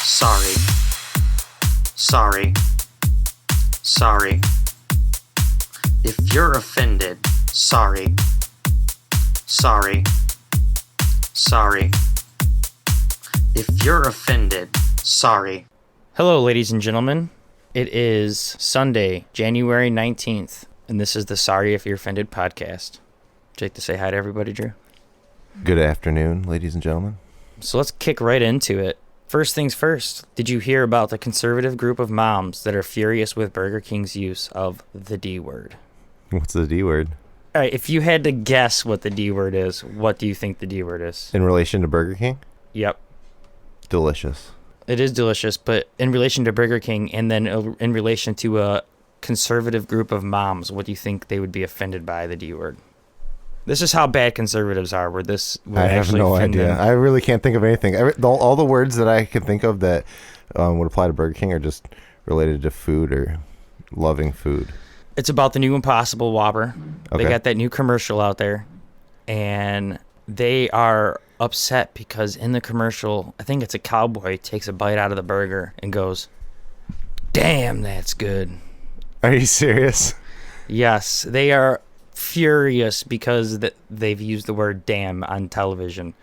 Sorry. Sorry. Sorry. If you're offended, sorry. Sorry. Sorry. If you're offended, sorry. Hello, ladies and gentlemen. It is Sunday, January 19th, and this is the Sorry If You're Offended podcast. Jake, to say hi to everybody, Drew. Good afternoon, ladies and gentlemen. So let's kick right into it. First things first, did you hear about the conservative group of moms that are furious with Burger King's use of the D word? What's the D word? All right, if you had to guess what the D word is, what do you think the D word is? In relation to Burger King? Yep. Delicious. It is delicious, but in relation to Burger King and then in relation to a conservative group of moms, what do you think they would be offended by the D word? This is how bad conservatives are. I have no idea. I really can't think of anything. All the words that I can think of that would apply to Burger King are just related to food or loving food. It's about the new Impossible Whopper. Okay. They got that new commercial out there, and they are upset because in the commercial, I think it's a cowboy takes a bite out of the burger and goes, "Damn, that's good." Are you serious? Yes, they are furious because they've used the word "damn" on television.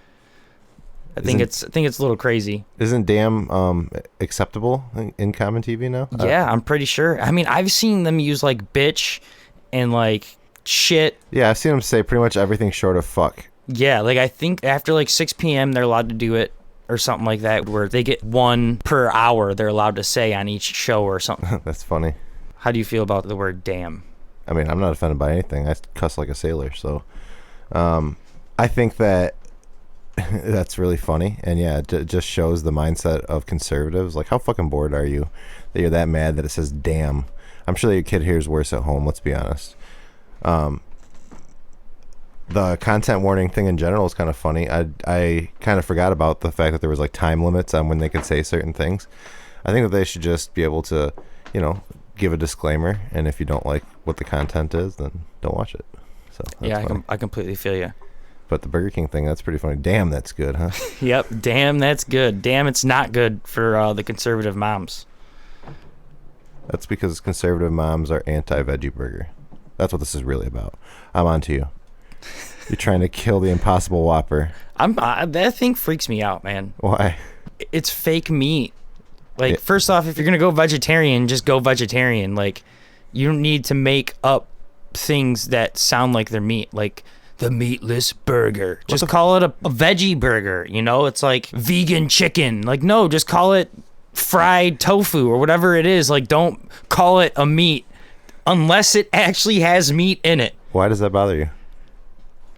I think it's a little crazy. Isn't "damn" acceptable in common TV now? Yeah, I'm pretty sure. I mean, I've seen them use like "bitch" and like "shit." Yeah, I've seen them say pretty much everything short of "fuck." Yeah, like I think after like 6 p.m. they're allowed to do it or something like that, where they get one per hour they're allowed to say on each show or something. That's funny. How do you feel about the word "damn"? I mean, I'm not offended by anything. I cuss like a sailor, so I think that that's really funny. And yeah, it just shows the mindset of conservatives. Like, how fucking bored are you that you're that mad that it says "damn"? I'm sure that your kid hears worse at home, let's be honest. The content warning thing in general is kind of funny. I kind of forgot about the fact that there was like time limits on when they could say certain things. I think that they should just be able to, give a disclaimer, and if you don't like what the content is, then don't watch it. So yeah, I completely feel you. But the Burger King thing, that's pretty funny. Damn, that's good, huh? Yep, damn, that's good. Damn, it's not good for the conservative moms. That's because conservative moms are anti-veggie burger. That's what this is really about. I'm on to you. You're trying to kill the Impossible Whopper. That thing freaks me out, man. Why? It's fake meat. Like, first off, if you're going to go vegetarian, just go vegetarian. Like, you don't need to make up things that sound like they're meat. Like, the meatless burger. Just call it a veggie burger, It's like vegan chicken. Like, no, just call it fried tofu or whatever it is. Like, don't call it a meat unless it actually has meat in it. Why does that bother you?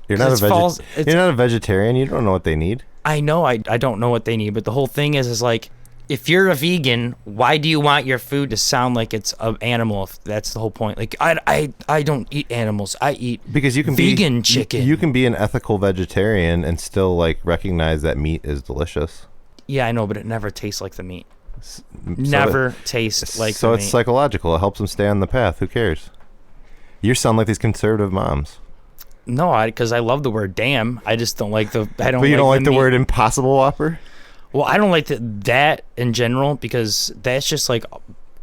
You're not a vegetarian. You don't know what they need. I know I don't know what they need, but the whole thing is like, if you're a vegan, why do you want your food to sound like it's an animal? If that's the whole point. Like, I don't eat animals. I eat because you can vegan chicken. You can be an ethical vegetarian and still like recognize that meat is delicious. Yeah, I know, but it never tastes like the meat. Never tastes like the meat. So it's psychological. It helps them stay on the path. Who cares? You sound like these conservative moms. No, because I love the word "damn." I just don't like the. I don't. But you don't like the meat. word "Impossible Whopper"? Well, I don't like that in general because that's just like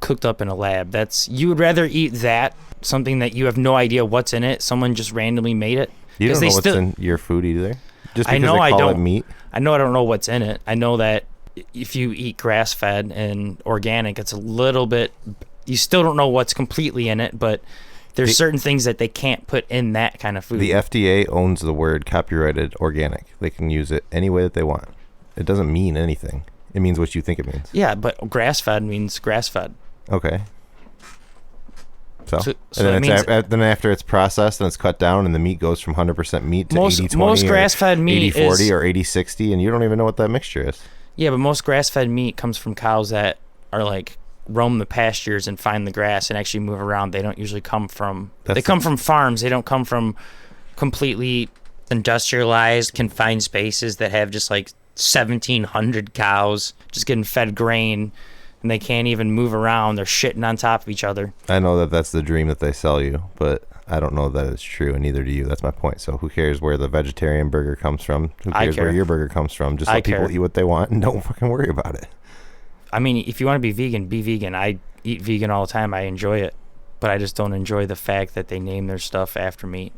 cooked up in a lab. You would rather eat that, something that you have no idea what's in it. Someone just randomly made it. You don't know what's in your food either. Just because they call it meat. I know I don't know what's in it. I know that if you eat grass-fed and organic, it's a little bit. You still don't know what's completely in it, but there's certain things that they can't put in that kind of food. The FDA owns the word copyrighted organic. They can use it any way that they want. It doesn't mean anything. It means what you think it means. Yeah, but grass-fed means grass-fed. Okay. So then after it's processed and it's cut down and the meat goes from 100% meat to 80-20 most grass-fed meat 80-40 or 80-60, and you don't even know what that mixture is. Yeah, but most grass-fed meat comes from cows that are like roam the pastures and find the grass and actually move around. They don't usually come from... They come from farms. They don't come from completely industrialized, confined spaces that have just like 1,700 cows just getting fed grain, and they can't even move around. They're shitting on top of each other. I know that that's the dream that they sell you, but I don't know that it's true, and neither do you. That's my point. So who cares where the vegetarian burger comes from? Who cares where your burger comes from? Just let people eat what they want and don't fucking worry about it. I mean, if you want to be vegan, be vegan. I eat vegan all the time. I enjoy it. But I just don't enjoy the fact that they name their stuff after meat.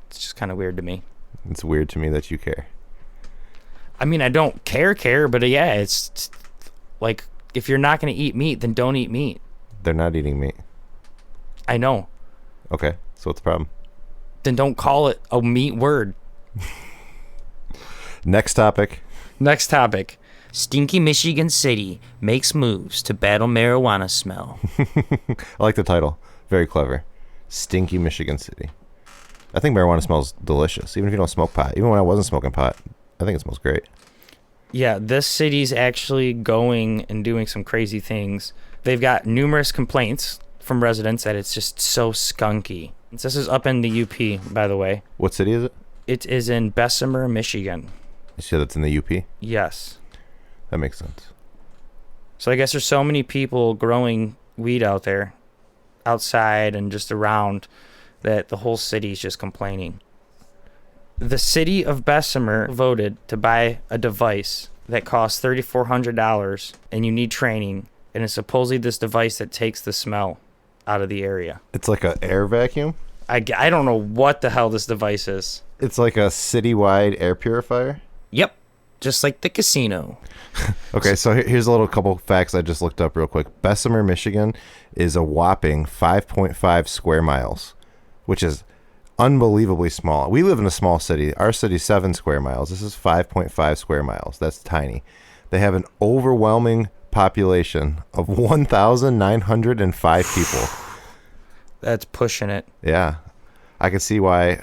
It's just kind of weird to me. It's weird to me that you care. I mean, I don't care, but yeah, it's like, if you're not going to eat meat, then don't eat meat. They're not eating meat. I know. Okay, so what's the problem? Then don't call it a meat word. Next topic. Stinky Michigan City makes moves to battle marijuana smell. I like the title. Very clever. Stinky Michigan City. I think marijuana smells delicious, even if you don't smoke pot. Even when I wasn't smoking pot, I think it smells great. Yeah, this city's actually going and doing some crazy things. They've got numerous complaints from residents that it's just so skunky. This is up in the UP, by the way. What city is it? It is in Bessemer, Michigan. You said that's in the UP? Yes. That makes sense. So I guess there's so many people growing weed out there, outside and just around, that the whole city's just complaining. The city of Bessemer voted to buy a device that costs $3,400, and you need training, and it's supposedly this device that takes the smell out of the area. It's like an air vacuum? I don't know what the hell this device is. It's like a citywide air purifier? Yep. Just like the casino. Okay, so here's a little couple facts I just looked up real quick. Bessemer, Michigan is a whopping 5.5 square miles, which is unbelievably small. We live in a small city. Our city's 7 square miles. This is 5.5 square miles. That's tiny. They have an overwhelming population of 1,905 people. That's pushing it. Yeah. I can see why.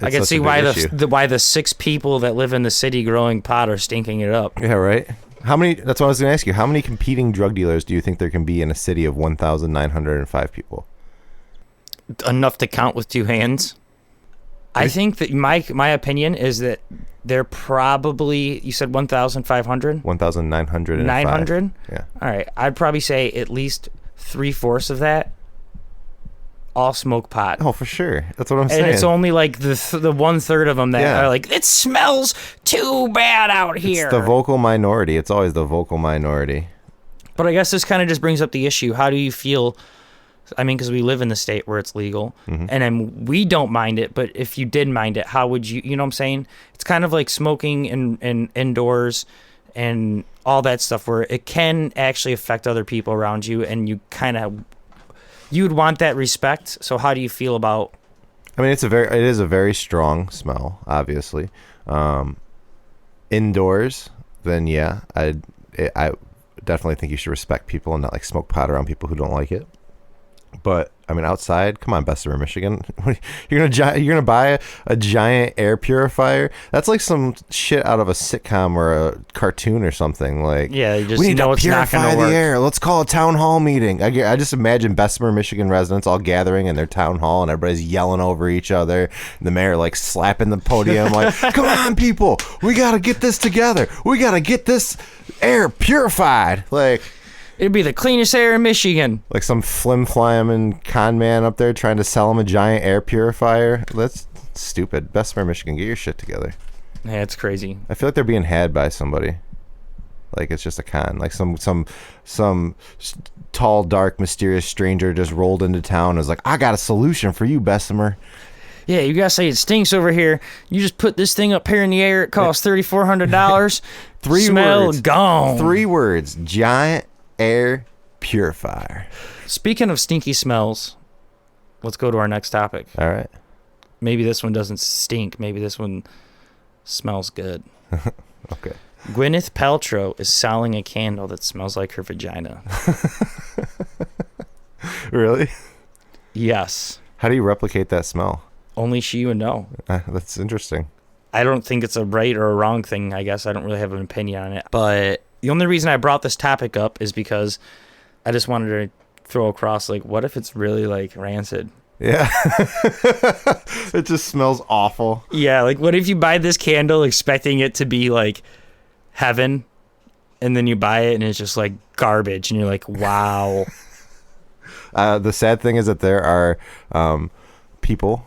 I can see why why the 6 people that live in the city growing pot are stinking it up. Yeah, right. How many? That's what I was going to ask you. How many competing drug dealers do you think there can be in a city of 1,905 people? Enough to count with 2 hands. I think that my opinion is that they're probably, you said 1,500? 1,905. 900? Yeah. All right. I'd probably say at least 3/4 of that all smoke pot. Oh, for sure. That's what I'm saying. And it's only like the 1/3 of them that are like, it smells too bad out here. It's the vocal minority. It's always the vocal minority. But I guess this kind of just brings up the issue. How do you feel? I mean, because we live in the state where it's legal, and then we don't mind it. But if you did mind it, how would you? You know what I'm saying? It's kind of like smoking in indoors and all that stuff, where it can actually affect other people around you, and you'd want that respect. So how do you feel about? I mean, it is a very strong smell, obviously. Indoors, then yeah, I definitely think you should respect people and not like smoke pot around people who don't like it. But I mean, outside, come on, Bessemer, Michigan, you're gonna buy a giant air purifier? That's like some shit out of a sitcom or a cartoon or something. Like, yeah, you just we need to it's not purify gonna work. the air. Let's call a town hall meeting. I just imagine Bessemer, Michigan residents all gathering in their town hall, and everybody's yelling over each other. The mayor like slapping the podium, like, "Come on, people, we gotta get this together. We gotta get this air purified." Like. It'd be the cleanest air in Michigan. Like some flim-flamming con man up there trying to sell him a giant air purifier. That's stupid. Bessemer, Michigan, get your shit together. Yeah, it's crazy. I feel like they're being had by somebody. Like it's just a con. Like some tall, dark, mysterious stranger just rolled into town and was like, "I got a solution for you, Bessemer." Yeah, you gotta say it stinks over here. You just put this thing up here in the air. It costs $3,400. Smell words. gone. 3 words. Giant air purifier. Speaking of stinky smells, let's go to our next topic. All right. Maybe this one doesn't stink. Maybe this one smells good. Okay. Gwyneth Paltrow is selling a candle that smells like her vagina. Really? Yes. How do you replicate that smell? Only she would know. That's interesting. I don't think it's a right or a wrong thing. I guess I don't really have an opinion on it. But the only reason I brought this topic up is because I just wanted to throw across, like, what if it's really, like, rancid? Yeah. It just smells awful. Yeah, like, what if you buy this candle expecting it to be, like, heaven, and then you buy it and it's just, like, garbage, and you're like, wow. The sad thing is that there are people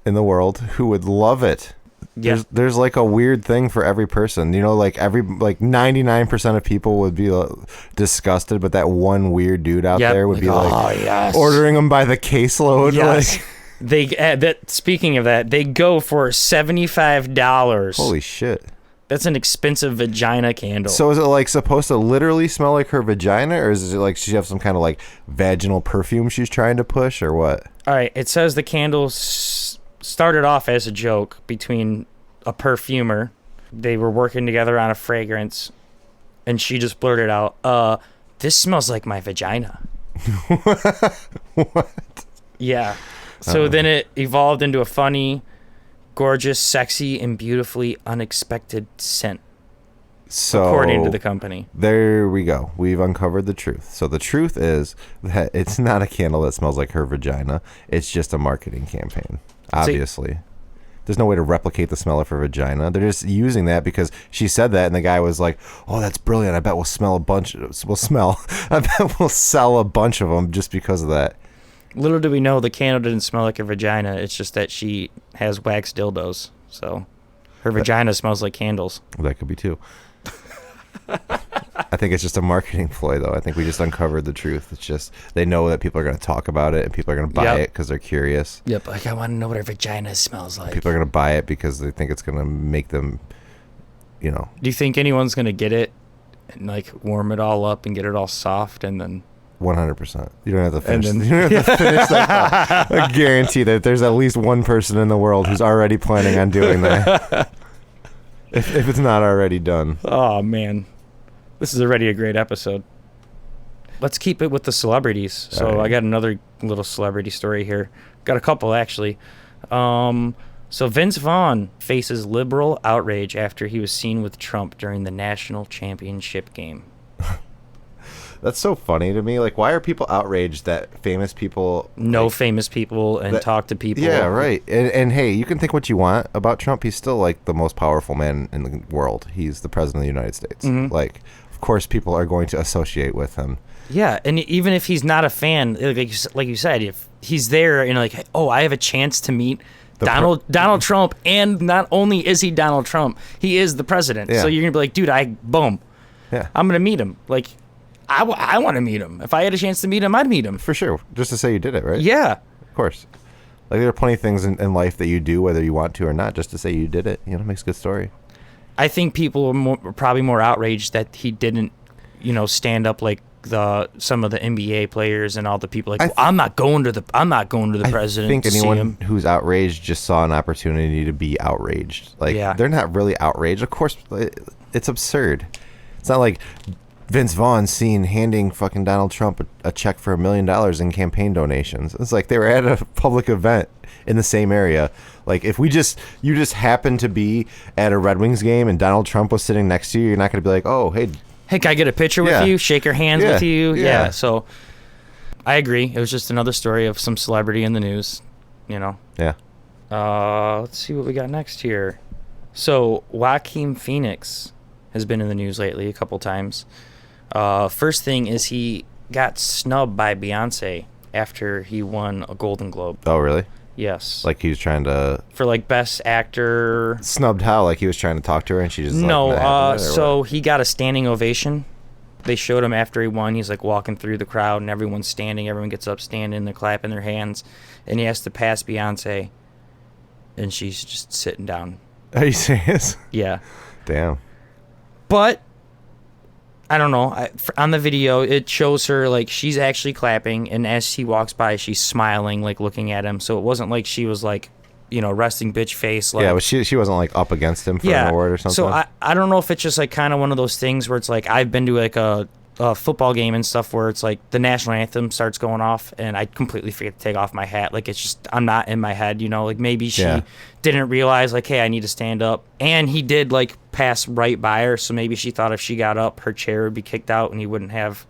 in the world who would love it. Yeah. There's like a weird thing for every person. You know, like 99% of people would be disgusted, but that one weird dude out there would be like, oh, yes. ordering them by the caseload. Yes. Like, Speaking of that, they go for $75. holy shit. That's an expensive vagina candle. So is it like supposed to literally smell like her vagina, or is it like she have some kind of like vaginal perfume she's trying to push, or what? All right, it says the candle started off as a joke between a perfumer. They were working together on a fragrance, and she just blurted out, this smells like my vagina. What? Yeah. So then it evolved into a funny, gorgeous, sexy, and beautifully unexpected scent, So according to the company. there we go. We've uncovered the truth. So the truth is that it's not a candle that smells like her vagina. It's just a marketing campaign. Obviously. There's no way to replicate the smell of her vagina. They're just using that because she said that, and the guy was like, "Oh, that's brilliant. I bet we'll sell a bunch of them just because of that." Little do we know the candle didn't smell like her vagina. It's just that she has wax dildos. So her vagina smells like candles. That could be too. I think it's just a marketing ploy, though. I think we just uncovered the truth. It's just they know that people are going to talk about it and people are going to buy it because they're curious. Yep. Like, I want to know what her vagina smells like. People are going to buy it because they think it's going to make them, you know. Do you think anyone's going to get it and, like, warm it all up and get it all soft and then... 100%. You don't have to finish. And then- You don't have to finish that thought. I guarantee that there's at least one person in the world who's already planning on doing that. if it's not already done. Oh, man. This is already a great episode. Let's keep it with the celebrities. So All right. I got another little celebrity story here. Got a couple, actually. So Vince Vaughn faces liberal outrage after he was seen with Trump during the national championship game. That's so funny to me. Like, why are people outraged that famous people Know like, famous people and talk to people. Yeah, right. And hey, you can think what you want about Trump. He's still like the most powerful man in the world. He's the president of the United States. Mm-hmm. Like, of course, people are going to associate with him. Yeah, and even if he's not a fan, like you said, if he's there and like, oh, I have a chance to meet Donald Trump, and not only is he Donald Trump, he is the president. Yeah. So you're gonna be like, dude, Yeah, I'm gonna meet him. Like, I want to meet him. If I had a chance to meet him, I'd meet him. for sure. Just to say you did it, right? Yeah. Of course. Like, there are plenty of things in life that you do, whether you want to or not, just to say you did it. You know, makes a good story. I think people are probably more outraged that he didn't, stand up like some of the NBA players and all the people. Like, I'm not going to the president. I think to see anyone him. who's outraged just saw an opportunity to be outraged. Like, Yeah. they're not really outraged. Of course, it's absurd. It's not like Vince Vaughn handing fucking Donald Trump a check for $1 million in campaign donations. It's like they were at a public event in the same area. Like, if you just happened to be at a Red Wings game and Donald Trump was sitting next to you, you're not going to be like, oh, hey, Can I get a picture Yeah. with you? Shake your hands Yeah. with you? Yeah. Yeah. So I agree. It was just another story of some celebrity in the news, yeah. Let's see what we got next here. So Joaquin Phoenix has been in the news lately a couple times. First thing is he got snubbed by Beyonce after he won a Golden Globe. Oh, really? Yes. Like, he was trying to for like best actor. snubbed how? Like, he was trying to talk to her and she just No, like, nah, so he got a standing ovation. They showed him after he won. He's like walking through the crowd and everyone's standing. Everyone gets up standing. They're clapping their hands. And he has to pass Beyonce. And she's just sitting down. Are you serious? Yeah. Damn. But I don't know. On the video, it shows her like she's actually clapping. And as he walks by, she's smiling, like looking at him. So it wasn't like she was like, resting bitch face. Like, Yeah, but she wasn't like up against him for an award or something. So I don't know if it's just like kind of one of those things where it's like I've been to like a football game and stuff where it's like the national anthem starts going off and I completely forget to take off my hat. Like, it's just I'm not in my head, like maybe she didn't realize like, hey, I need to stand up. And he did like pass right by her, so maybe she thought if she got up, her chair would be kicked out and he wouldn't have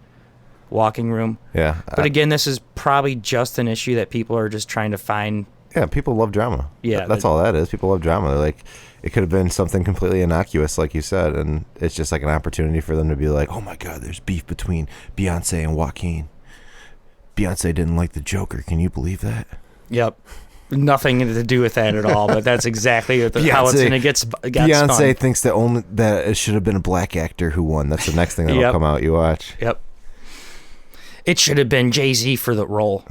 walking room. Yeah. But again, this is probably just an issue that people are just trying to find. Yeah, people love drama. Yeah, That's all that is. People love drama. They're like, it could have been something completely innocuous, like you said, and it's just like an opportunity for them to be like, oh my God, there's beef between Beyonce and Joaquin. Beyonce didn't like the Joker. Can you believe that? Yep. nothing to do with that at all, but that's exactly how it's going to get Beyonce spun. thinks that it should have been a black actor who won. That's the next thing that'll Yep. come out. You watch. Yep. It should have been Jay-Z for the role.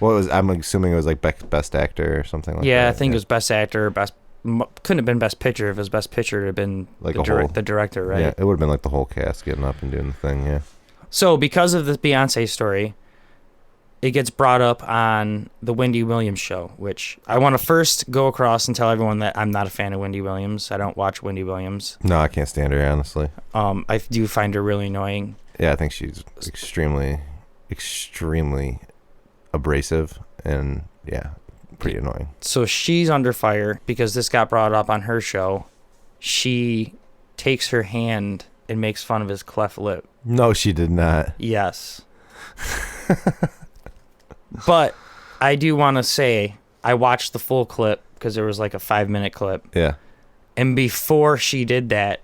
I'm assuming it was like best actor or something like that. Yeah, I think it was best actor, couldn't have been best picture. If it was best picture, it would have been like the director, right? Yeah, it would have been like the whole cast getting up and doing the thing, yeah. So because of this Beyonce story, it gets brought up on the Wendy Williams show, which I want to first go across and tell everyone that I'm not a fan of Wendy Williams. I don't watch Wendy Williams. No, I can't stand her, honestly. I do find her really annoying. Yeah, I think she's extremely, extremely abrasive and, yeah, pretty annoying. So she's under fire because this got brought up on her show. She takes her hand and makes fun of his cleft lip. No, she did not. Yes. But I do want to say I watched the full clip because there was like a 5-minute clip. Yeah. And before she did that,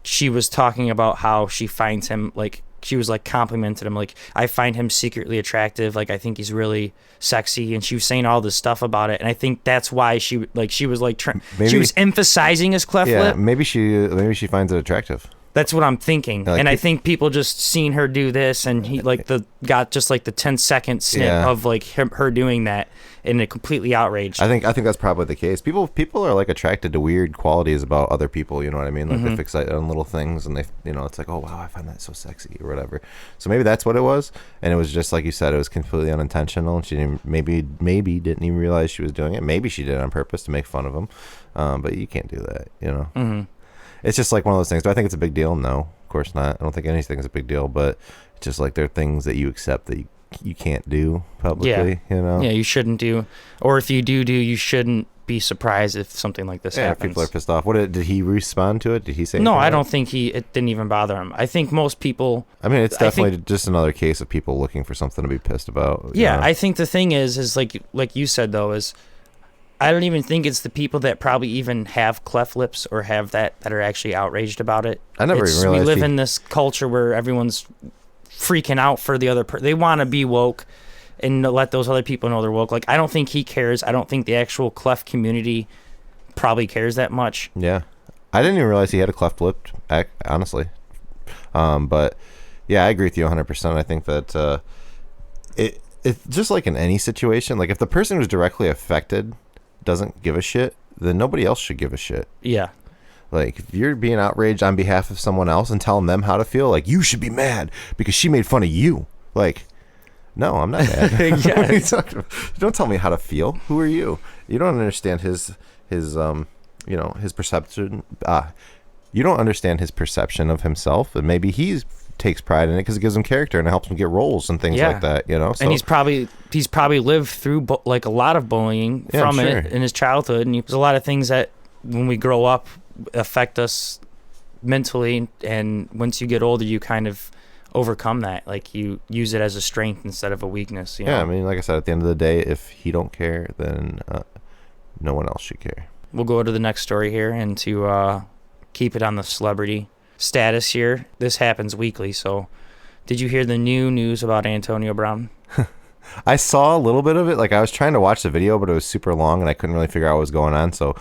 she was talking about how she finds him, like, she was like complimented him, like, I find him secretly attractive, like, I think he's really sexy, and she was saying all this stuff about it, and I think that's why she was like she was emphasizing his cleft lip. Maybe she finds it attractive. That's what I'm thinking. Like, and I think people just seen her do this, and he got just like the 10-second snip of like her doing that, and it completely outraged. I think that's probably the case. People are like attracted to weird qualities about other people, you know what I mean? Like they fixate on little things, and they, you know, it's like, oh wow, I find that so sexy or whatever. So maybe that's what it was, and it was just like you said, it was completely unintentional, and she maybe didn't even realize she was doing it. Maybe she did it on purpose to make fun of him, but you can't do that, you know. Mm-hmm. It's just like one of those things. Do I think it's a big deal? No, of course not. I don't think anything is a big deal, but it's just like there are things that you accept that you can't do publicly, you know? Yeah, you shouldn't do. Or if you do, you shouldn't be surprised if something like this happens. Yeah, people are pissed off. Did he respond to it? Did he say No, I anything? don't think it didn't even bother him. I think most people... I mean, it's definitely just another case of people looking for something to be pissed about. Yeah, you know? I think the thing is like you said, though, is... I don't even think it's the people that probably even have cleft lips or have that are actually outraged about it. I never even realized we live in this culture where everyone's freaking out for the other person. They want to be woke and let those other people know they're woke. Like, I don't think he cares. I don't think the actual cleft community probably cares that much. Yeah. I didn't even realize he had a cleft lip, honestly. But, yeah, I agree with you 100%. I think that it's just like in any situation. Like, if the person who's directly affected doesn't give a shit, then nobody else should give a shit. Yeah. Like, if you're being outraged on behalf of someone else and telling them how to feel, like, you should be mad because she made fun of you. Like, no, I'm not mad. What are you talking about? Don't tell me how to feel. Who are you? You don't understand his perception. You don't understand his perception of himself, and maybe he takes pride in it because it gives him character and it helps him get roles and things like that, you know. So, and he's probably lived through like a lot of bullying from it in his childhood, and there's a lot of things that when we grow up affect us mentally, and once you get older, you kind of overcome that. Like, you use it as a strength instead of a weakness. You know? I mean, like I said, at the end of the day, if he don't care, then no one else should care. We'll go to the next story here, and to keep it on the celebrity status here, this happens weekly. So did you hear the new news about Antonio Brown? I saw a little bit of it. Like, I was trying to watch the video, but it was super long and I couldn't really figure out what was going on, so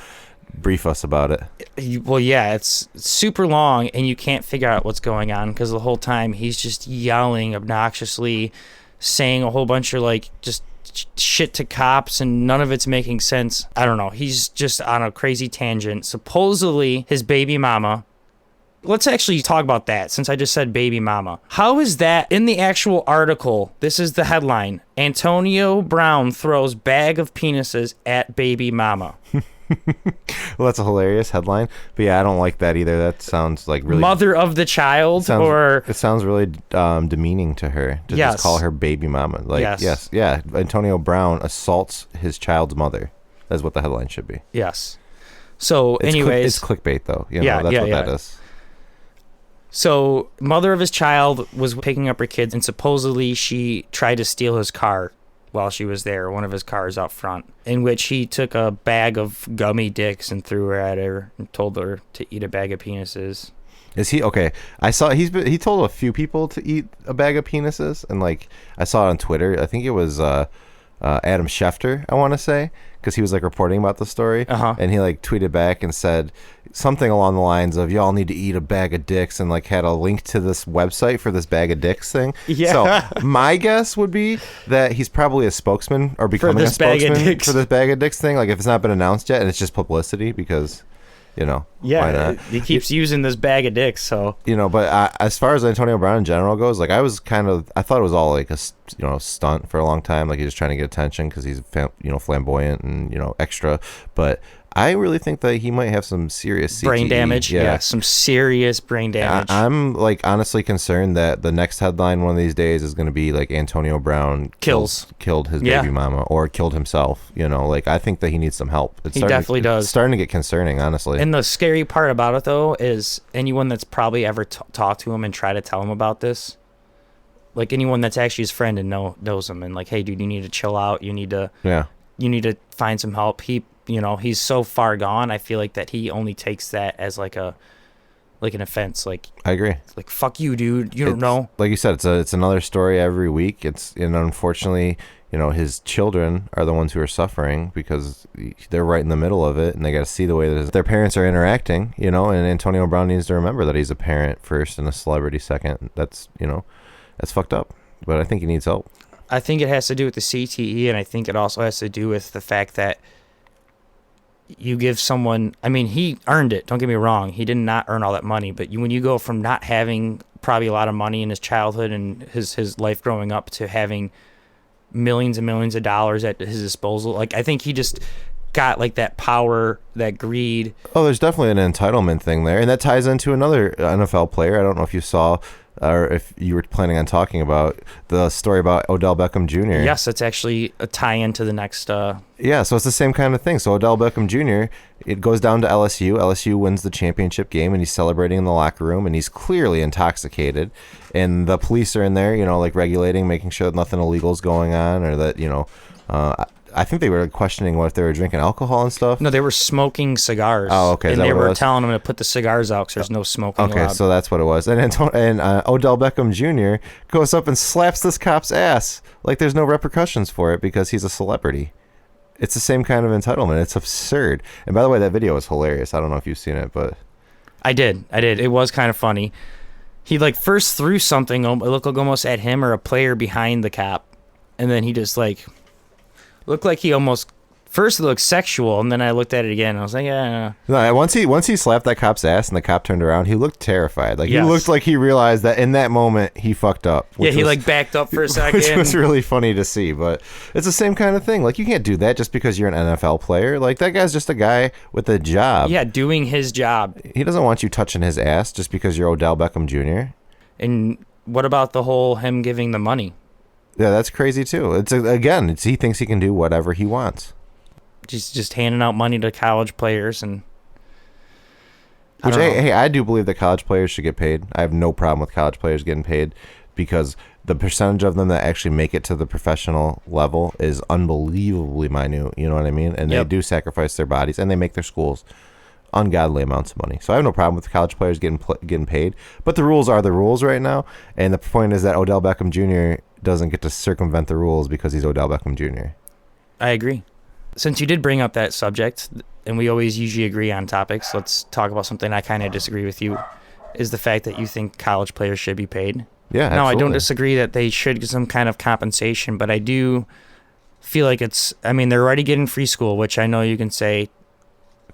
brief us about it. Well, yeah, it's super long and you can't figure out what's going on because the whole time he's just yelling obnoxiously, saying a whole bunch of like just shit to cops, and none of it's making sense. I don't know, he's just on a crazy tangent. Supposedly his baby mama, let's actually talk about that since I just said baby mama. How is that in the actual article? This is the headline: Antonio Brown throws bag of penises at baby mama. Well, that's a hilarious headline, but yeah, I don't like that either. That sounds like really mother of the child, it sounds really demeaning to her to just call her baby mama. Like, yes, Antonio Brown assaults his child's mother. That's what the headline should be. Yes. So, anyways, it's clickbait though. You know, that's what that is. So, mother of his child was picking up her kids, and supposedly she tried to steal his car while she was there, one of his cars out front, in which he took a bag of gummy dicks and threw her at her and told her to eat a bag of penises. Is he okay? I saw he told a few people to eat a bag of penises, and like I saw it on Twitter. I think it was Adam Schefter, I want to say, because he was like reporting about the story, and he like tweeted back and said something along the lines of "y'all need to eat a bag of dicks," and like had a link to this website for this bag of dicks thing. Yeah. So my guess would be that he's probably a spokesman or becoming a spokesman for this bag of dicks thing. Like if it's not been announced yet, and it's just publicity because. Why not? He keeps using this bag of dicks, so but as far as Antonio Brown in general goes, like I thought it was all like a stunt for a long time, like he's just trying to get attention because he's flamboyant and extra, but I really think that he might have some serious CTE. Brain damage. Yeah, some serious brain damage. I'm like honestly concerned that the next headline one of these days is going to be like Antonio Brown killed his baby mama or killed himself. Like I think that he needs some help. He definitely does. It's starting to get concerning, honestly. And the scary part about it though is anyone that's probably ever talked to him and tried to tell him about this, like anyone that's actually his friend and knows him and like, hey dude, you need to chill out. You need to find some help. He's so far gone. I feel like that he only takes that as like an offense. Like I agree. Like fuck you, dude. You don't know. Like you said, it's another story every week. And unfortunately, his children are the ones who are suffering because they're right in the middle of it, and they got to see the way that their parents are interacting. And Antonio Brown needs to remember that he's a parent first and a celebrity second. That's that's fucked up. But I think he needs help. I think it has to do with the CTE, and I think it also has to do with the fact that. You give someone, I mean, he earned it. Don't get me wrong. He did not earn all that money. But when you go from not having probably a lot of money in his childhood and his life growing up to having millions and millions of dollars at his disposal, like I think he just got like that power, that greed. Oh, there's definitely an entitlement thing there. And that ties into another NFL player. I don't know if you saw or if you were planning on talking about the story about Odell Beckham Jr. Yes, it's actually a tie-in to the next... Yeah, so it's the same kind of thing. So Odell Beckham Jr., it goes down to LSU. LSU wins the championship game, and he's celebrating in the locker room, and he's clearly intoxicated. And the police are in there, like regulating, making sure that nothing illegal is going on, or that, I think they were questioning what if they were drinking alcohol and stuff. No, they were smoking cigars. Oh, okay. And they were telling them to put the cigars out because there's no smoking allowed. So that's what it was. And Odell Beckham Jr. goes up and slaps this cop's ass like there's no repercussions for it because he's a celebrity. It's the same kind of entitlement. It's absurd. And by the way, that video was hilarious. I don't know if you've seen it, but... I did. It was kind of funny. He first threw something, it looked like almost at him or a player behind the cop. And then he just looked like he almost first it looked sexual, and then I looked at it again and I was like, yeah. No, once he slapped that cop's ass and the cop turned around, he looked terrified. He looked like he realized that in that moment he fucked up. Yeah, he backed up for a second. Which was really funny to see, but it's the same kind of thing. You can't do that just because you're an NFL player. That guy's just a guy with a job. Yeah, doing his job. He doesn't want you touching his ass just because you're Odell Beckham Jr. And what about the whole him giving the money? Yeah, that's crazy too. He thinks he can do whatever he wants. Just handing out money to college players and. I do believe that college players should get paid. I have no problem with college players getting paid because the percentage of them that actually make it to the professional level is unbelievably minute. You know what I mean? And they do sacrifice their bodies and they make their schools ungodly amounts of money. So I have no problem with college players getting paid. But the rules are the rules right now. And the point is that Odell Beckham Jr. doesn't get to circumvent the rules because he's Odell Beckham Jr. I agree. Since you did bring up that subject, and we always usually agree on topics, let's talk about something I kind of disagree with you, is the fact that you think college players should be paid. Yeah, no, I don't disagree that they should get some kind of compensation, but I do feel like they're already getting free school, which I know you can say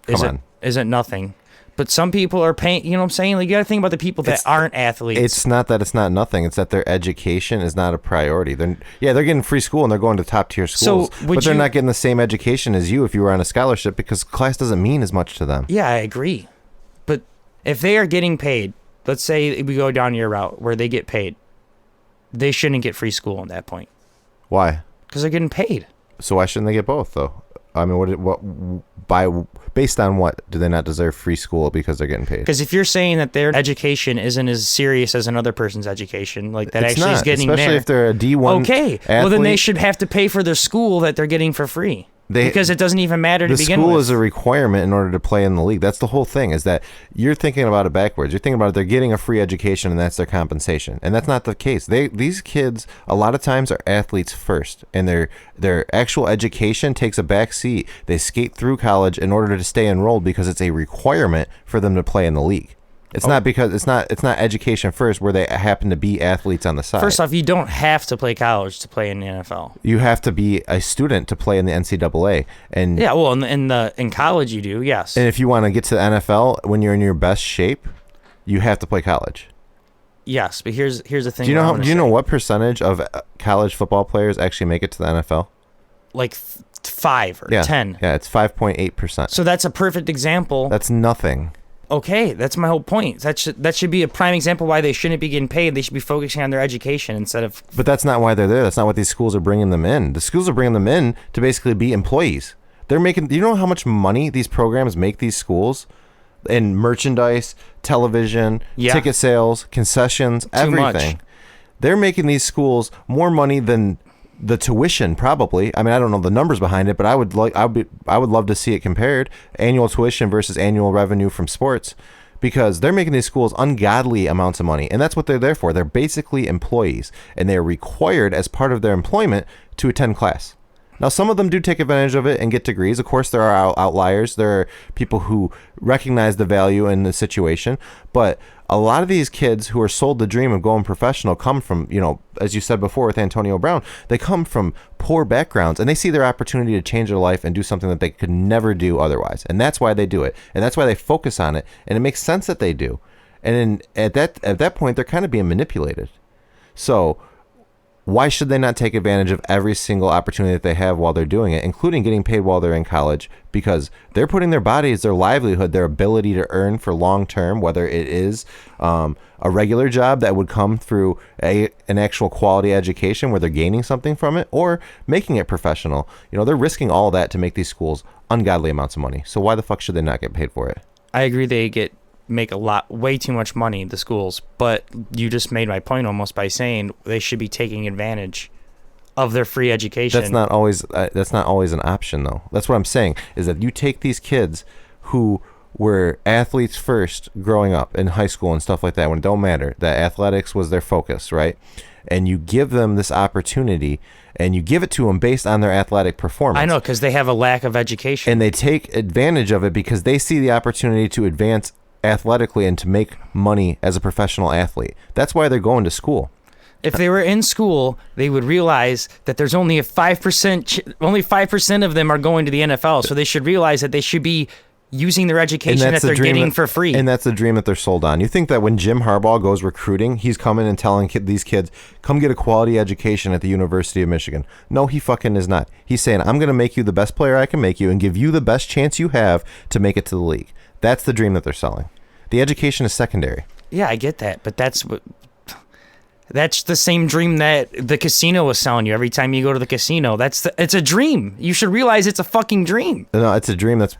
isn't nothing. But some people are paying, you know what I'm saying? You got to think about the people that aren't athletes. It's not that it's not nothing. It's that their education is not a priority. They're getting free school and they're going to top tier schools. But they're not getting the same education as you if you were on a scholarship because class doesn't mean as much to them. Yeah, I agree. But if they are getting paid, let's say we go down your route where they get paid, they shouldn't get free school at that point. Why? Because they're getting paid. So why shouldn't they get both though? I mean, based on what do they not deserve free school because they're getting paid? Because if you're saying that their education isn't as serious as another person's education, like that is getting especially if they're a D1 okay, athlete. well then they should have to pay for their school that they're getting for free. because it doesn't even matter to the begin school with. is a requirement in order to play in the league. That's the whole thing, is that you're thinking about it backwards. You're thinking about it, they're getting a free education and that's their compensation. And that's not the case. These kids a lot of times are athletes first, and their actual education takes a back seat. They skate through college in order to stay enrolled because it's a requirement for them to play in the league. It's not because it's not education first where they happen to be athletes on the side. First off, you don't have to play college to play in the NFL. You have to be a student to play in the NCAA. And yeah, well, in college you do, yes. And if you want to get to the NFL when you're in your best shape, you have to play college. Yes, but here's the thing. Do you know what percentage of college football players actually make it to the NFL? Like 5 or 10. Yeah, it's 5.8%. So that's a perfect example. That's nothing. Okay, that's my whole point. That should be a prime example why they shouldn't be getting paid. They should be focusing on their education instead of... But that's not why they're there. That's not what these schools are bringing them in. The schools are bringing them in to basically be employees. They're making... You know how much money these programs make these schools? In merchandise, television, ticket sales, concessions, everything. Much. They're making these schools more money than the tuition, probably. I mean, I don't know the numbers behind it, but I would love to see it compared, annual tuition versus annual revenue from sports, because they're making these schools ungodly amounts of money, and that's what they're there for. They're basically employees, and they're required as part of their employment to attend class. Now, some of them do take advantage of it and get degrees. Of course, there are outliers. There are people who recognize the value in the situation. But a lot of these kids who are sold the dream of going professional come from, as you said before with Antonio Brown, they come from poor backgrounds, and they see their opportunity to change their life and do something that they could never do otherwise. And that's why they do it. And that's why they focus on it. And it makes sense that they do. And at that point, they're kind of being manipulated. So why should they not take advantage of every single opportunity that they have while they're doing it, including getting paid while they're in college? Because they're putting their bodies, their livelihood, their ability to earn for long term, whether it is a regular job that would come through an actual quality education where they're gaining something from it, or making it professional. They're risking all that to make these schools ungodly amounts of money. So why the fuck should they not get paid for it? I agree they make way too much money, the schools, but you just made my point almost by saying they should be taking advantage of their free education. That's not always an option, though. That's what I'm saying, is that you take these kids who were athletes first growing up in high school and stuff like that, when it don't matter, that athletics was their focus, right? And you give them this opportunity, and you give it to them based on their athletic performance. I know, because they have a lack of education. And they take advantage of it because they see the opportunity to advance athletically and to make money as a professional athlete. That's why they're going to school. If they were in school, they would realize that there's only 5% of them are going to the NFL. So they should realize that they should be using their education that they're getting for free. And that's the dream that they're sold on. You think that when Jim Harbaugh goes recruiting, he's coming and telling these kids, come get a quality education at the University of Michigan. No, he fucking is not. He's saying, I'm going to make you the best player I can make you and give you the best chance you have to make it to the league. That's the dream that they're selling. The education is secondary. Yeah, I get that, but that's the same dream that the casino was selling you every time you go to the casino. It's a dream. You should realize it's a fucking dream. No, it's a dream that's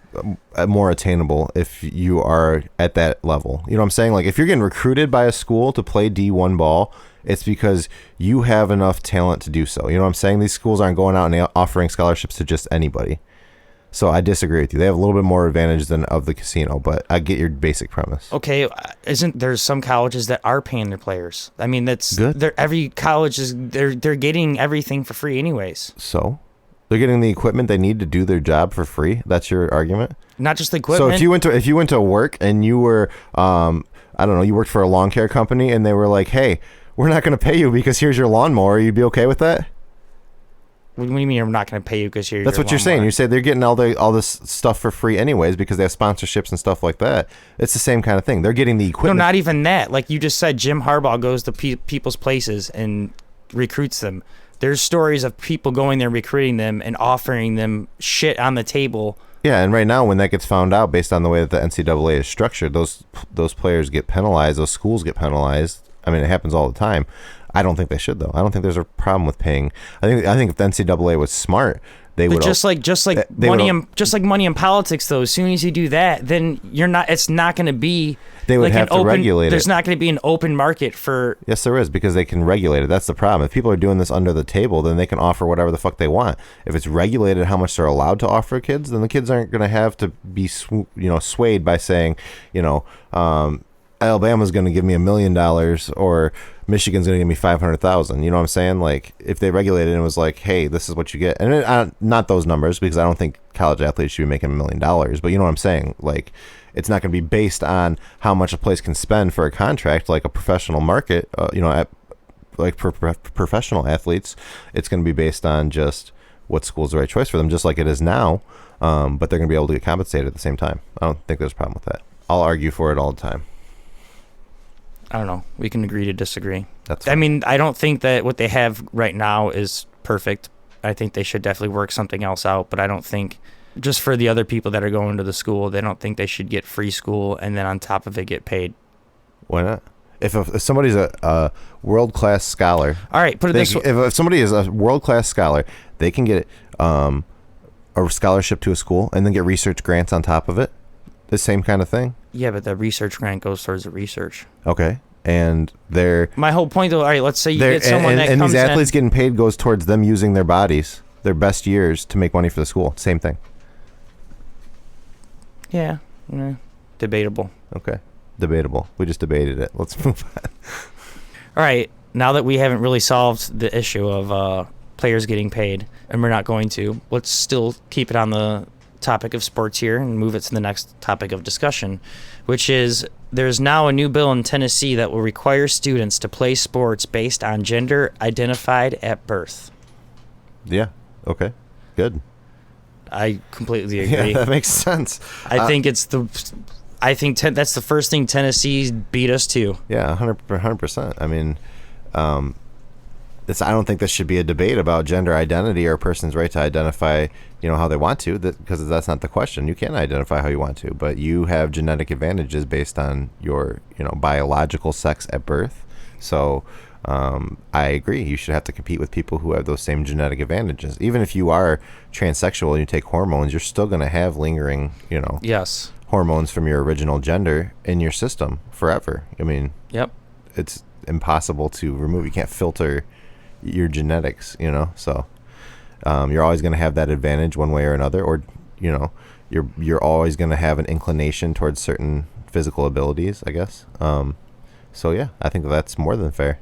more attainable if you are at that level. You know what I'm saying? Like, if you're getting recruited by a school to play D1 ball, it's because you have enough talent to do so. You know what I'm saying? These schools aren't going out and offering scholarships to just anybody. So I disagree with you. They have a little bit more advantage than of the casino, but I get your basic premise. Okay, there's some colleges that are paying their players? I mean, that's good. Every college they're getting everything for free anyways. So they're getting the equipment they need to do their job for free. That's your argument? Not just the equipment. So if you went to work and you were I don't know, you worked for a lawn care company and they were like, "Hey, we're not going to pay you because here's your lawnmower." You'd be okay with that? What do you mean I'm not going to pay you because here's That's your what you're saying. You say they're getting all this stuff for free anyways because they have sponsorships and stuff like that. It's the same kind of thing. They're getting the equipment. No, not even that. Like you just said, Jim Harbaugh goes to people's places and recruits them. There's stories of people going there, recruiting them, and offering them shit on the table. Yeah, and right now when that gets found out based on the way that the NCAA is structured, those players get penalized, those schools get penalized. I mean, it happens all the time. I don't think they should, though. I don't think there's a problem with paying. I think if the NCAA was smart, they But would just like they money would- in money in politics, though, as soon as you do that, then it's not going to be. They would like have an to regulate it. There's not going to be an open market for. Yes, there is, because they can regulate it. That's the problem. If people are doing this under the table, then they can offer whatever the fuck they want. If it's regulated how much they're allowed to offer kids, then the kids aren't going to have to be swayed by saying, Alabama's going to give me $1 million or Michigan's going to give me 500,000. You know what I'm saying? Like, if they regulated it and it was like, hey, this is what you get, and not those numbers, because I don't think college athletes should be making $1 million. But you know what I'm saying? Like, it's not going to be based on how much a place can spend for a contract, like a professional market. Like for professional athletes, it's going to be based on just what school's the right choice for them, just like it is now. But they're going to be able to get compensated at the same time. I don't think there's a problem with that. I'll argue for it all the time. I don't know. We can agree to disagree. That's I fine. mean, I don't think that what they have right now is perfect. I think they should definitely work something else out, but I don't think, just for the other people that are going to the school, they don't think they should get free school and then on top of it get paid. Why not? If somebody's a world-class scholar, All right, put it this way. if somebody is a world-class scholar, they can get a scholarship to a school and then get research grants on top of it. The same kind of thing. Yeah, but the research grant goes towards the research. Okay, and they're My whole point, though, all right, let's say you get someone that and comes these athletes in. getting paid goes towards them using their bodies, their best years, to make money for the school. Same thing. Yeah, debatable. Okay, debatable. We just debated it. Let's move on. All right, now that we haven't really solved the issue of players getting paid, and we're not going to, let's still keep it on the topic of sports here and move it to the next topic of discussion, which is there's now a new bill in Tennessee that will require students to play sports based on gender identified at birth. Yeah. Okay. Good. I completely agree. Yeah, that makes sense. I think that's the first thing Tennessee beat us to. Yeah, 100%. I mean, I don't think this should be a debate about gender identity or a person's right to identify, how they want to, because that's not the question. You can identify how you want to, but you have genetic advantages based on your, biological sex at birth. So I agree. You should have to compete with people who have those same genetic advantages. Even if you are transsexual and you take hormones, you're still going to have lingering, Yes. hormones from your original gender in your system forever. I mean, Yep. it's impossible to remove. You can't filter your genetics, so you're always going to have that advantage one way or another, or you're always going to have an inclination towards certain physical abilities, I guess. So yeah, I think that's more than fair.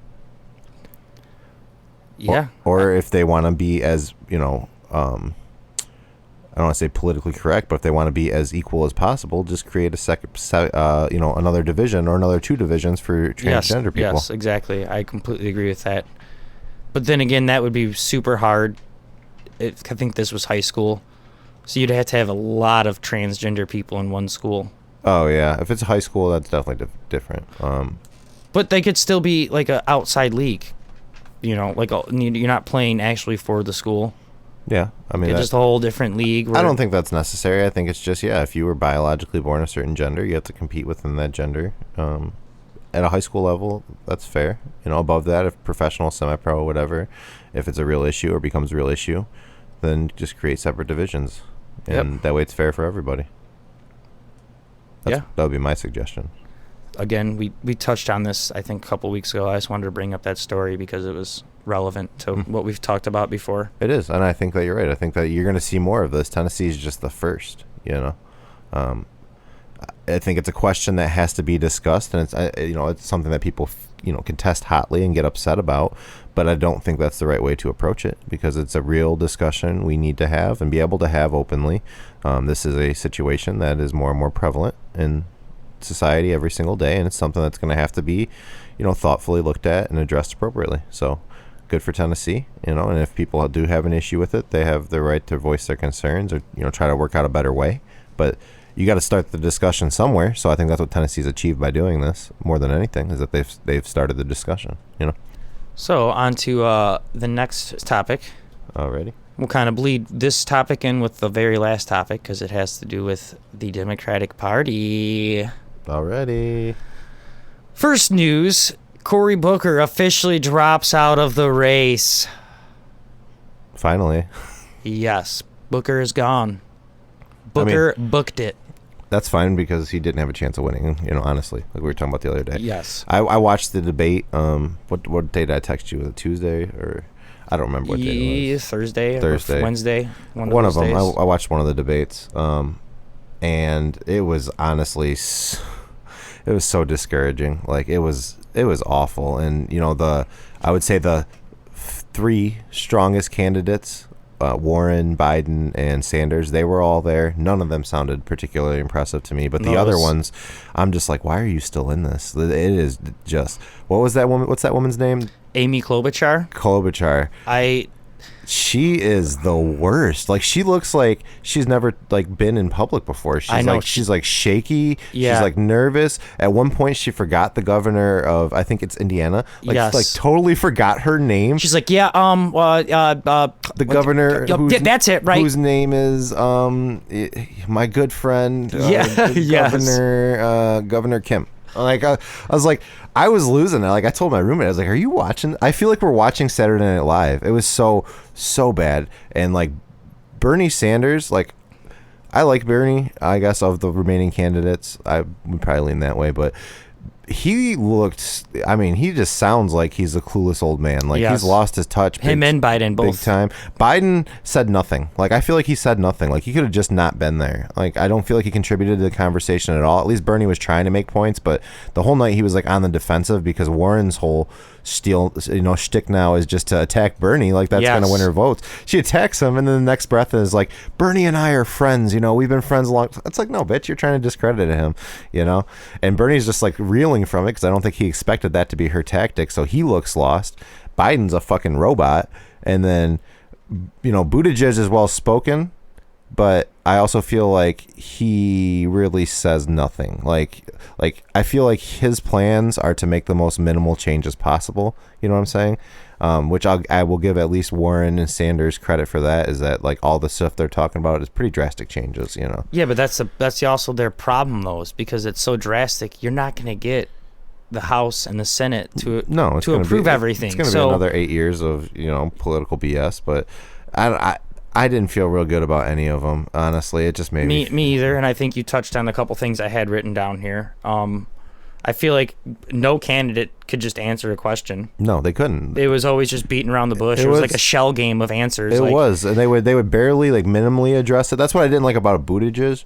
Yeah. Or if they want to be as I don't want to say politically correct, but if they want to be as equal as possible, just create another division or another 2 divisions for transgender people. Yes, exactly. I completely agree with that. But then again, that would be super hard. I think this was high school, so you'd have to have a lot of transgender people in one school. Oh yeah, if it's high school, that's definitely different. But they could still be like an outside league, like you're not playing actually for the school. Yeah, I mean, It's just a whole different league. I don't think that's necessary. I think it's just, if you were biologically born a certain gender, you have to compete within that gender. At a high school level, that's fair. Above that, if professional, semi-pro, whatever, if it's a real issue or becomes a real issue, then just create separate divisions. And that way it's fair for everybody. That would be my suggestion. Again, we touched on this, I think, a couple weeks ago. I just wanted to bring up that story because it was relevant to what we've talked about before. It is, and I think that you're right. I think that you're going to see more of this. Tennessee is just the first, I think it's a question that has to be discussed, and it's something that people contest hotly and get upset about. But I don't think that's the right way to approach it, because it's a real discussion we need to have and be able to have openly. This is a situation that is more and more prevalent in society every single day, and it's something that's going to have to be, thoughtfully looked at and addressed appropriately. So, good for Tennessee, and if people do have an issue with it, they have the right to voice their concerns or try to work out a better way. But you got to start the discussion somewhere. So I think that's what Tennessee's achieved by doing this more than anything, is that they've started the discussion. So on to the next topic. Alrighty. We'll kind of bleed this topic in with the very last topic because it has to do with the Democratic Party. Alrighty. First news: Cory Booker officially drops out of the race. Finally. Yes, Booker is gone. Booker booked it. That's fine because he didn't have a chance of winning, honestly, like we were talking about the other day. Yes. I watched the debate. What day did I text you? Was it Tuesday or I don't remember what day it was. Thursday. Wednesday. One of them. I watched one of the debates. And it was honestly, it was so discouraging. Like it was awful. And I would say the three strongest candidates, Warren, Biden, and Sanders, they were all there. None of them sounded particularly impressive to me, but the other ones, I'm just like, why are you still in this? It is just, what's that woman's name? Amy Klobuchar. She is the worst. Like she looks like she's never been in public before. She's like shaky. Yeah. She's like nervous. At one point she forgot the governor of, I think it's Indiana. Yes. Totally forgot her name. She's like, the governor. That's it, right? Whose name is my good friend. Governor Kim. I was like, I was losing it. Like I told my roommate, I was like, "Are you watching?" I feel like we're watching Saturday Night Live. It was so bad. And Bernie Sanders, I like Bernie. I guess of the remaining candidates, I would probably lean that way. But he just sounds like he's a clueless old man. He's lost his touch. Him and Biden both. Big time. Biden said nothing. I feel like he said nothing. He could have just not been there. I don't feel like he contributed to the conversation at all. At least Bernie was trying to make points, but the whole night he was on the defensive because Warren's whole shtick now is just to attack Bernie. That's going to win her votes. She attacks him, and then the next breath is like, Bernie and I are friends. We've been friends a long time. It's like, no, bitch, you're trying to discredit him. And Bernie's just reeling from it because I don't think he expected that to be her tactic. So he looks lost. Biden's a fucking robot, and then Buttigieg is well spoken, but I also feel like he really says nothing. I feel like his plans are to make the most minimal changes possible. You know what I'm saying? Which I will give at least Warren and Sanders credit for that. Is that all the stuff they're talking about is pretty drastic changes. Yeah, but that's also their problem though, is because it's so drastic. You're not going to get the House and the Senate to approve everything. It's going to be another 8 years of political BS. But I didn't feel real good about any of them, honestly. It just made me either. And I think you touched on a couple things I had written down here. I feel like no candidate could just answer a question. No, they couldn't. It was always just beating around the bush. It was like a shell game of answers. It was, and they would barely minimally address it. That's what I didn't like about a Buttigieg.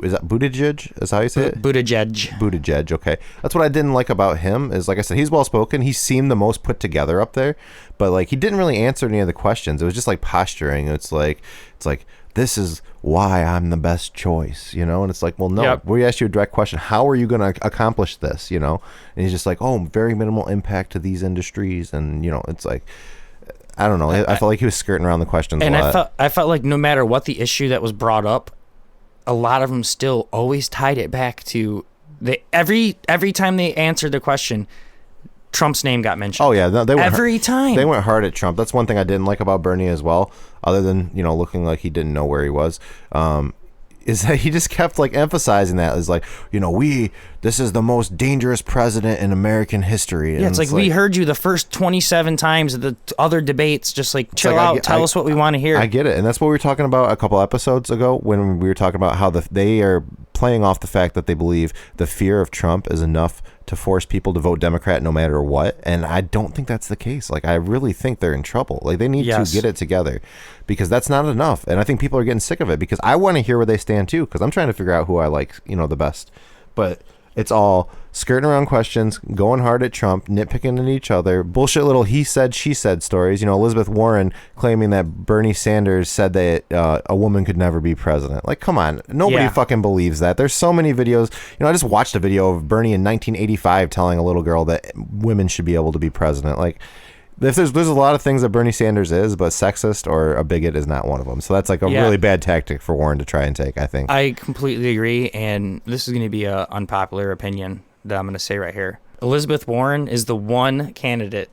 Is that Buttigieg? Is how you say it? Buttigieg. Okay. That's what I didn't like about him. Is like I said, he's well spoken. He seemed the most put together up there, but he didn't really answer any of the questions. It was just posturing. It's like this is why I'm the best choice, and it's like, well, no, Yep. We asked you a direct question. How are you going to accomplish this, And he's just like, oh, very minimal impact to these industries. And, it's like, I don't know. I felt like he was skirting around the questions a lot. I felt like no matter what the issue that was brought up, a lot of them still always tied it back to every time they answered the question, Trump's name got mentioned. Oh yeah, they went every time. They went hard at Trump. That's one thing I didn't like about Bernie as well, other than looking like he didn't know where he was. Is that he just kept emphasizing that is this is the most dangerous president in American history. Yeah, it's like we heard you the first 27 times of the other debates. Just chill out, tell us what we want to hear. I get it, and that's what we were talking about a couple episodes ago when we were talking about how they are playing off the fact that they believe the fear of Trump is enough to force people to vote Democrat no matter what. And I don't think that's the case. I really think they're in trouble. They need to get it together because that's not enough. And I think people are getting sick of it because I want to hear where they stand too, because I'm trying to figure out who I like, the best. But it's all skirting around questions, going hard at Trump, nitpicking at each other, bullshit little he said, she said stories. Elizabeth Warren claiming that Bernie Sanders said that a woman could never be president. Come on. Nobody fucking believes that. There's so many videos. I just watched a video of Bernie in 1985 telling a little girl that women should be able to be president. If there's a lot of things that Bernie Sanders is, but sexist or a bigot is not one of them. So that's a really bad tactic for Warren to try and take, I think. I completely agree, and this is going to be an unpopular opinion that I'm going to say right here. Elizabeth Warren is the one candidate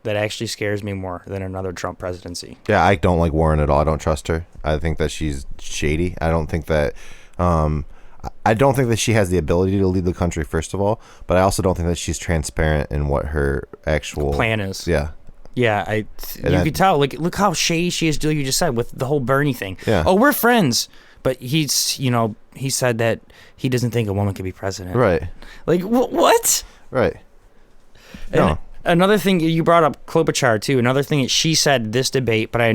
that actually scares me more than another Trump presidency. Yeah, I don't like Warren at all. I don't trust her. I think that she's shady. I don't think that she has the ability to lead the country, first of all, but I also don't think that she's transparent in what her actual plan is. Yeah. Yeah, you could tell. Like, look how shady she is. You just said with the whole Bernie thing. Yeah. Oh, we're friends, but he said that he doesn't think a woman could be president. Right. Like, what? Right. And No. another thing you brought up, Klobuchar too. Another thing that she said this debate, but I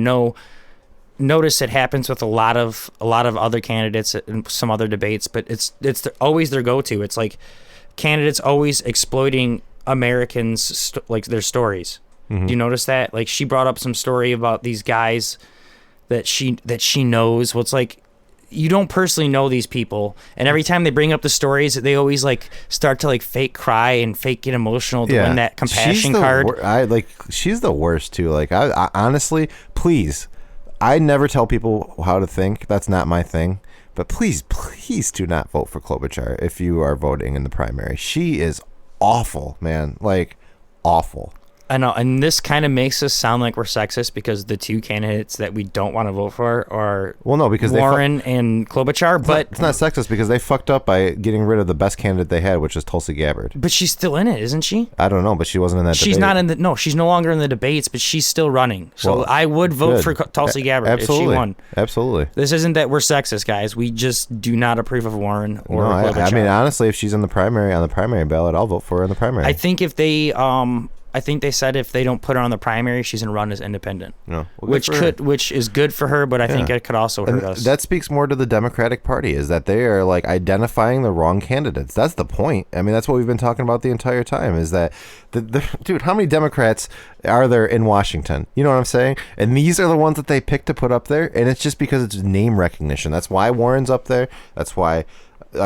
notice it happens with a lot of other candidates in some other debates. But it's always their go-to. It's like candidates always exploiting Americans like their stories. Mm-hmm. Do you notice that? Like she brought up some story about these guys that she knows. Well, it's like you don't personally know these people, and every time they bring up the stories, they always like start to like fake cry and fake get emotional to win that compassion card. She's the worst too. Like I honestly, please, I never tell people how to think. That's not my thing. But please do not vote for Klobuchar if you are voting in the primary. She is awful, man. Like awful. I know, and this kind of makes us sound like we're sexist because the two candidates that we don't want to vote for are because Warren and Klobuchar. But it's not sexist because they fucked up by getting rid of the best candidate they had, which is Tulsi Gabbard. But she's still in it, isn't she? I don't know, but she wasn't in that debate. She's not in the no. She's no longer in the debates, but she's still running. So Well, I would vote good. for Tulsi Gabbard if she won. Absolutely. This isn't that we're sexist, guys. We just do not approve of Warren or Klobuchar. I mean, honestly, if she's in the primary on the primary ballot, I'll vote for her in the primary. I think they said if they don't put her on the primary, she's gonna run as independent. No, which is good for her, but I think it could also hurt us. That speaks more to the Democratic Party, is that they are like identifying the wrong candidates. That's the point. I mean, that's what we've been talking about the entire time. Is that dude? How many Democrats are there in Washington? You know what I'm saying? And these are the ones that they pick to put up there, and it's just because it's name recognition. That's why Warren's up there. That's why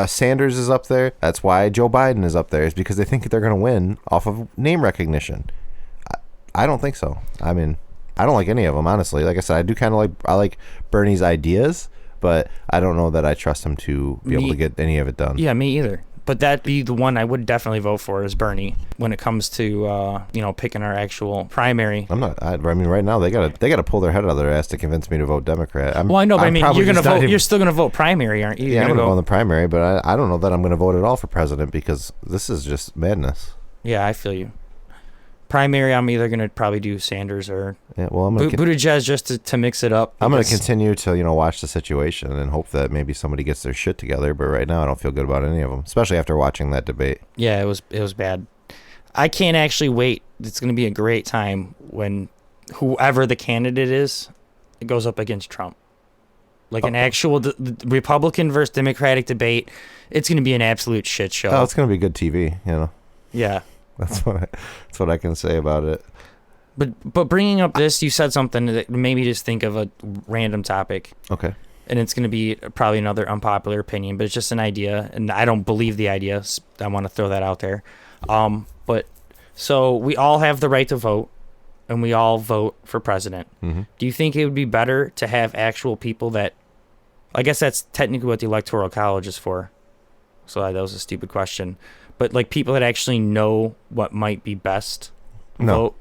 Sanders is up there. That's why Joe Biden is up there. Is because they think they're going to win off of name recognition. I don't think so. I mean, I don't like any of them, honestly. Like I said, I do kind of like Bernie's ideas, but I don't know that I trust him to be able to get any of it done. Yeah, me either. But that'd be the one I would definitely vote for is Bernie when it comes to picking our actual primary. I'm not. I mean, right now they gotta pull their head out of their ass to convince me to vote Democrat. I know, but I mean, you're gonna vote. You're still gonna vote primary, aren't you? Yeah, I'm gonna vote in the primary, but I don't know that I'm gonna vote at all for president because this is just madness. Yeah, I feel you. Primary, I'm either gonna probably do Sanders or I'm gonna Buttigieg just to mix it up. I'm gonna continue to watch the situation and hope that maybe somebody gets their shit together. But right now, I don't feel good about any of them, especially after watching that debate. Yeah, it was bad. I can't actually wait. It's gonna be a great time when whoever the candidate is, it goes up against Trump. Like an actual Republican versus Democratic debate. It's gonna be an absolute shit show. Oh, it's gonna be good TV. Yeah. That's what I can say about it. But bringing up this, you said something that made me just think of a random topic. Okay. And it's going to be probably another unpopular opinion, but it's just an idea, and I don't believe the idea. I want to throw that out there. But so we all have the right to vote, and we all vote for president. Mm-hmm. Do you think it would be better to have actual people that? I guess that's technically what the Electoral College is for. So that was a stupid question. But like people that actually know what might be best vote.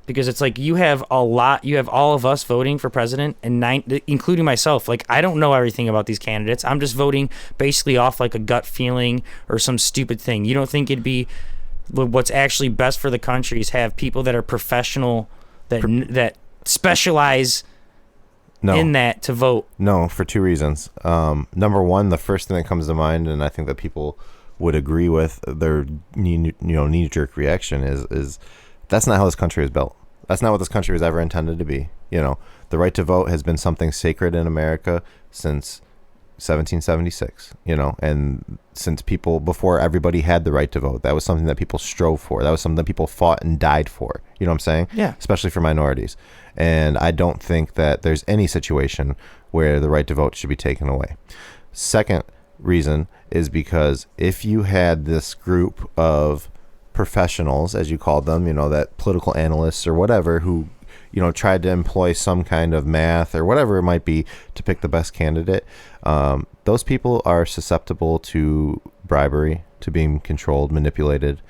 Because it's like you have all of us voting for president and including myself. Like I don't know everything about these candidates. I'm just voting basically off like a gut feeling or some stupid thing. You don't think it'd be what's actually best for the country is have people that are professional that specialize in that to vote? No, for two reasons. Number one, the first thing that comes to mind, and I think that people would agree with their knee-jerk reaction is that's not how this country is built. That's not what this country was ever intended to be. The right to vote has been something sacred in America since 1776, and since before everybody had the right to vote, that was something that people strove for. That was something that people fought and died for. You know what I'm saying? Yeah. Especially for minorities. And I don't think that there's any situation where the right to vote should be taken away. Second reason is because if you had this group of professionals, as you called them, that political analysts or whatever, who tried to employ some kind of math or whatever it might be to pick the best candidate, those people are susceptible to bribery, to being controlled, manipulated,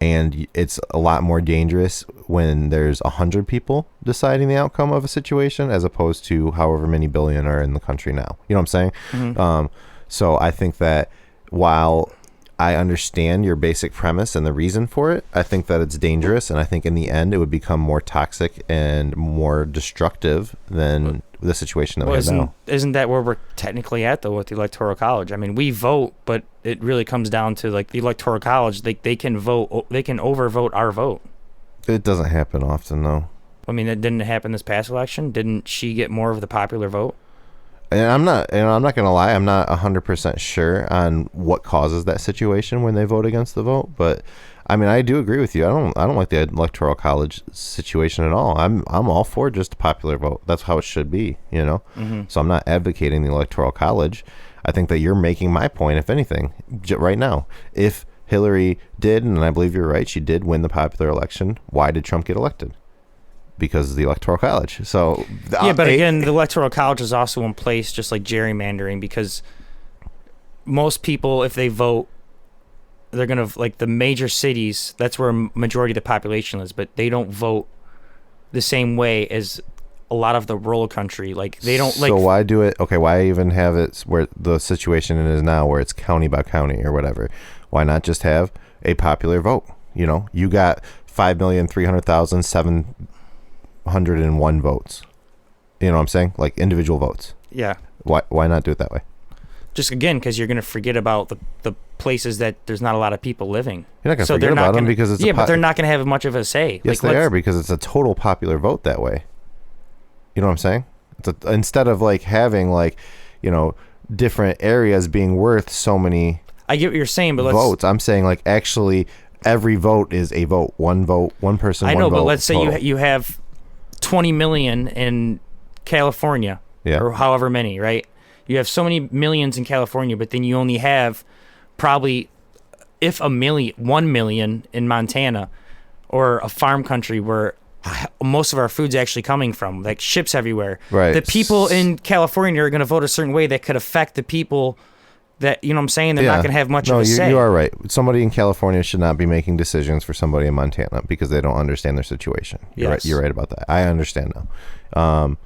and it's a lot more dangerous when there's 100 people deciding the outcome of a situation as opposed to however many billion are in the country now. You know what I'm saying? Mm-hmm. So I think that while I understand your basic premise and the reason for it. I think that it's dangerous, and I think in the end it would become more toxic and more destructive than the situation that we have now. Isn't that where we're technically at, though, with the Electoral College? I mean, we vote, but it really comes down to, like, the Electoral College. They can vote. They can overvote our vote. It doesn't happen often, though. I mean, it didn't happen this past election. Didn't she get more of the popular vote? And I'm not gonna lie. I'm not 100% sure on what causes that situation when they vote against the vote. But I mean, I do agree with you. I don't like the Electoral College situation at all. I'm all for just a popular vote. That's how it should be, you know. Mm-hmm. So I'm not advocating the Electoral College. I think that you're making my point, if anything, right now. If Hillary did, and I believe you're right, she did win the popular election, why did Trump get elected? Because of the Electoral College. So yeah, but again, the Electoral College is also in place, just like gerrymandering, because most people, if they vote, they're gonna, like, the major cities. That's where a majority of the population is, but they don't vote the same way as a lot of the rural country. Like, they don't. Like, so why do it? Okay, why even have it where the situation it is now, where it's county by county or whatever? Why not just have a popular vote? You know, you got 5,300,701 votes. You know what I'm saying? Like individual votes. Yeah. Why not do it that way? Just again, because you're going to forget about the places that there's not a lot of people living. You're not going to forget about them because it's but they're not going to have much of a say. Yes, like, they are, because it's a total popular vote that way. You know what I'm saying? Instead of like having, like, you know, different areas being worth so many. I get what you're saying, but votes. I'm saying, like, actually every vote is a vote. One person. I know, but let's say you have 20 million in California, or however many, right? You have so many millions in California, but then you only have probably, if 1 million in Montana, or a farm country where most of our food's actually coming from, like ships everywhere. Right. The people in California are going to vote a certain way that could affect the people that, you know what I'm saying? They're not going to have much of a say. You are right. Somebody in California should not be making decisions for somebody in Montana because they don't understand their situation. You're right about that. I understand now.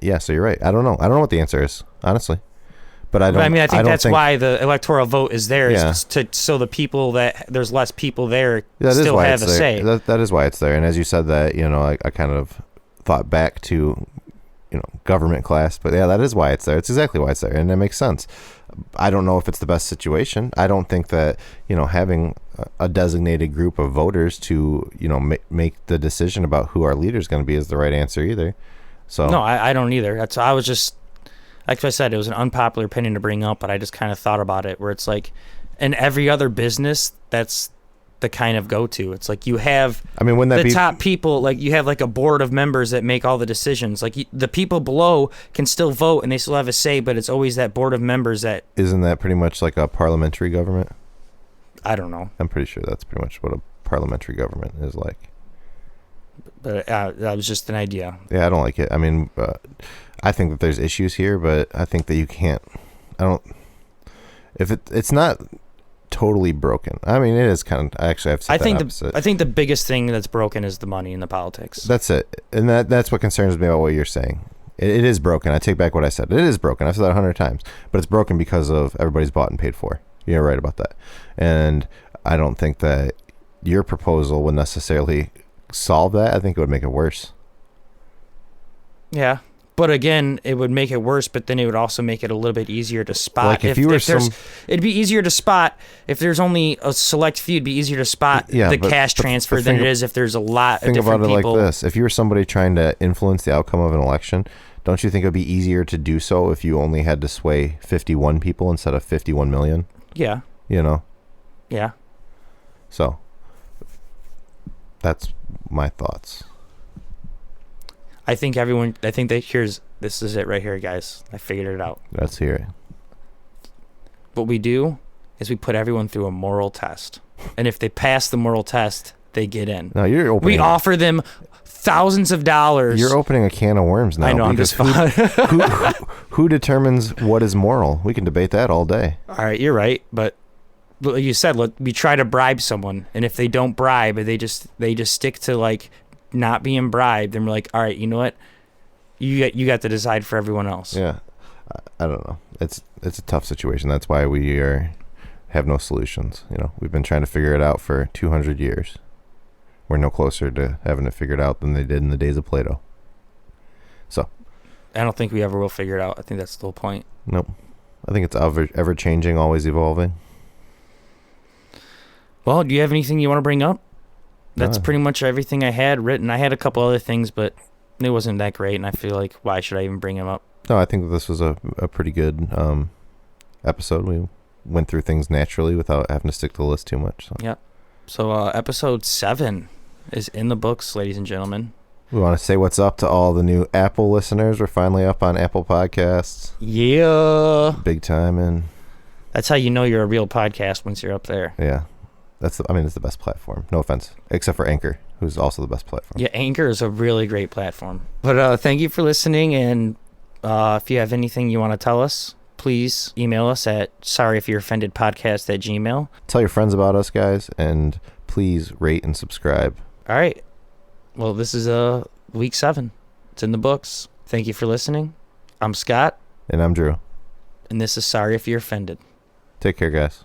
Yeah, so you're right. I don't know what the answer is, honestly. But I think that's why the electoral vote is there, so the people that there's less people there still have a say. That is why it's there. And as you said that, you know, I kind of thought back to, you know, government class, but yeah, that is why it's there. It's exactly why it's there, and it makes sense. I don't know if it's the best situation. I don't think that, you know, having a designated group of voters to, you know, make the decision about who our leader is going to be is the right answer either. So no, I don't either. I was just, like I said, it was an unpopular opinion to bring up, but I just kind of thought about it, where it's like, in every other business, that's the kind of go-to. It's like you have top people, like you have like a board of members that make all the decisions. Like the people below can still vote and they still have a say, but it's always that board of members that... Isn't that pretty much like a parliamentary government? I don't know. I'm pretty sure that's pretty much what a parliamentary government is like. But that was just an idea. Yeah, I don't like it. I mean, I think that there's issues here, but I think that you can't... If it's not totally broken. I mean, it is kind of... Actually, I've said that opposite. I think the biggest thing that's broken is the money in the politics. That's it. And that's what concerns me about what you're saying. It is broken. I take back what I said. It is broken. I've said that 100 times. But it's broken because of everybody's bought and paid for. You're right about that. And I don't think that your proposal would necessarily solve that. I think it would make it worse. Yeah. But again, it would make it worse, but then it would also make it a little bit easier to spot. Like it'd be easier to spot if there's only a select few. It'd be easier to spot the cash transfer than it is if there's a lot of different people. Think about it like this. If you were somebody trying to influence the outcome of an election, don't you think it would be easier to do so if you only had to sway 51 people instead of 51 million? Yeah. You know? Yeah. So, that's my thoughts. I think this is it right here, guys. I figured it out. Let's hear it. What we do is we put everyone through a moral test. And if they pass the moral test, they get in. No, we offer them thousands of dollars. You're opening a can of worms now. I know, I'm just who determines what is moral? We can debate that all day. All right, you're right, but like you said, we try to bribe someone, and if they don't bribe, they just stick to like not being bribed, and we're like, all right, you know what, you got to decide for everyone else. Yeah, I don't know. It's a tough situation. That's why we are have no solutions. You know, we've been trying to figure it out for 200 years. We're no closer to having it figured out than they did in the days of Plato. So, I don't think we ever will figure it out. I think that's the whole point. nope. I think it's ever changing, always evolving. Well, do you have anything you want to bring up? That's No. pretty much everything I had written. I had a couple other things, but it wasn't that great, and I feel like, why should I even bring them up? No, I think this was a pretty good episode. We went through things naturally without having to stick to the list too much. So. Yep. So episode 7 is in the books, ladies and gentlemen. We want to say what's up to all the new Apple listeners. We're finally up on Apple Podcasts. Yeah. Big time, and That's how you know you're a real podcast, once you're up there. yeah, it's the best platform. No offense, except for Anchor, who's also the best platform. Yeah, Anchor is a really great platform. But thank you for listening, and if you have anything you want to tell us, please email us at sorryifyou'reoffendedpodcast@gmail.com. Tell your friends about us, guys, and please rate and subscribe. All right. Well, this is week 7. It's in the books. Thank you for listening. I'm Scott, And I'm Drew. and this is Sorry If You're Offended. Take care, guys.